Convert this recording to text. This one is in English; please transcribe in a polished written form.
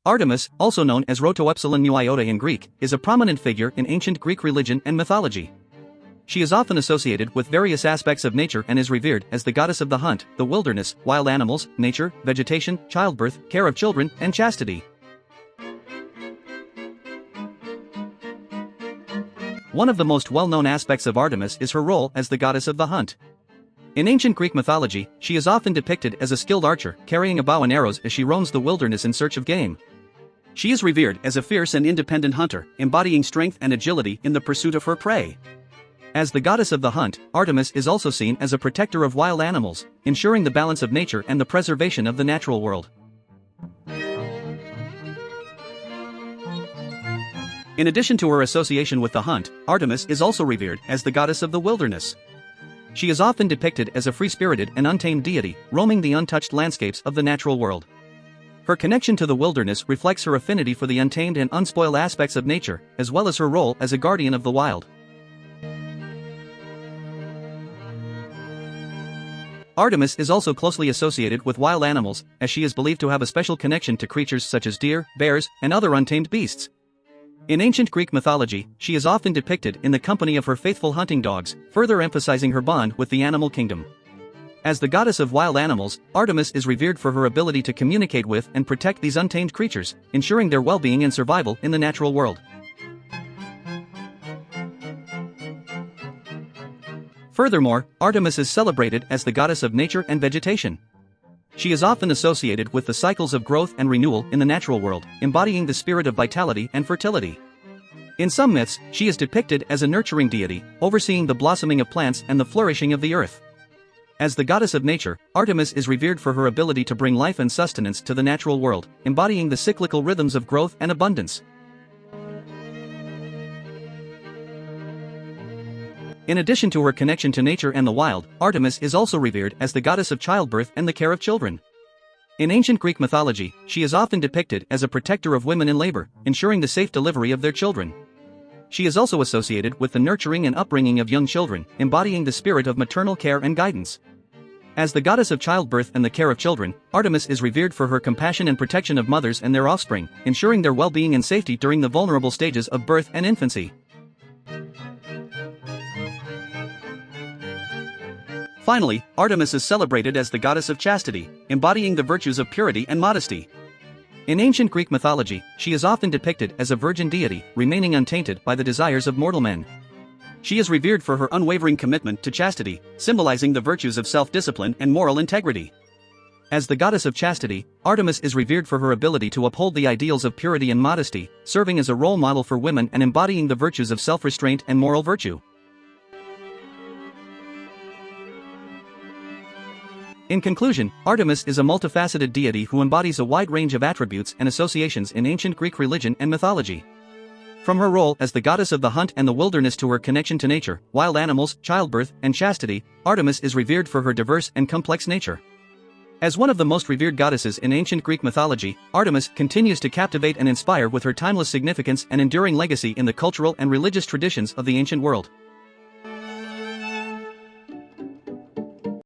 Artemis, also known as rho epsilon mu iota in Greek, is a prominent figure in ancient Greek religion and mythology. She is often associated with various aspects of nature and is revered as the goddess of the hunt, the wilderness, wild animals, nature, vegetation, childbirth, care of children, and chastity. One of the most well-known aspects of Artemis is her role as the goddess of the hunt. In ancient Greek mythology, she is often depicted as a skilled archer, carrying a bow and arrows as she roams the wilderness in search of game. She is revered as a fierce and independent hunter, embodying strength and agility in the pursuit of her prey. As the goddess of the hunt, Artemis is also seen as a protector of wild animals, ensuring the balance of nature and the preservation of the natural world. In addition to her association with the hunt, Artemis is also revered as the goddess of the wilderness. She is often depicted as a free-spirited and untamed deity, roaming the untouched landscapes of the natural world. Her connection to the wilderness reflects her affinity for the untamed and unspoiled aspects of nature, as well as her role as a guardian of the wild. Artemis is also closely associated with wild animals, as she is believed to have a special connection to creatures such as deer, bears, and other untamed beasts. In ancient Greek mythology, she is often depicted in the company of her faithful hunting dogs, further emphasizing her bond with the animal kingdom. As the goddess of wild animals, Artemis is revered for her ability to communicate with and protect these untamed creatures, ensuring their well-being and survival in the natural world. Furthermore, Artemis is celebrated as the goddess of nature and vegetation. She is often associated with the cycles of growth and renewal in the natural world, embodying the spirit of vitality and fertility. In some myths, she is depicted as a nurturing deity, overseeing the blossoming of plants and the flourishing of the earth. As the goddess of nature, Artemis is revered for her ability to bring life and sustenance to the natural world, embodying the cyclical rhythms of growth and abundance. In addition to her connection to nature and the wild, Artemis is also revered as the goddess of childbirth and the care of children. In ancient Greek mythology, she is often depicted as a protector of women in labor, ensuring the safe delivery of their children. She is also associated with the nurturing and upbringing of young children, embodying the spirit of maternal care and guidance. As the goddess of childbirth and the care of children, Artemis is revered for her compassion and protection of mothers and their offspring, ensuring their well-being and safety during the vulnerable stages of birth and infancy. Finally, Artemis is celebrated as the goddess of chastity, embodying the virtues of purity and modesty. In ancient Greek mythology, she is often depicted as a virgin deity, remaining untainted by the desires of mortal men. She is revered for her unwavering commitment to chastity, symbolizing the virtues of self-discipline and moral integrity. As the goddess of chastity, Artemis is revered for her ability to uphold the ideals of purity and modesty, serving as a role model for women and embodying the virtues of self-restraint and moral virtue. In conclusion, Artemis is a multifaceted deity who embodies a wide range of attributes and associations in ancient Greek religion and mythology. From her role as the goddess of the hunt and the wilderness to her connection to nature, wild animals, childbirth, and chastity, Artemis is revered for her diverse and complex nature. As one of the most revered goddesses in ancient Greek mythology, Artemis continues to captivate and inspire with her timeless significance and enduring legacy in the cultural and religious traditions of the ancient world.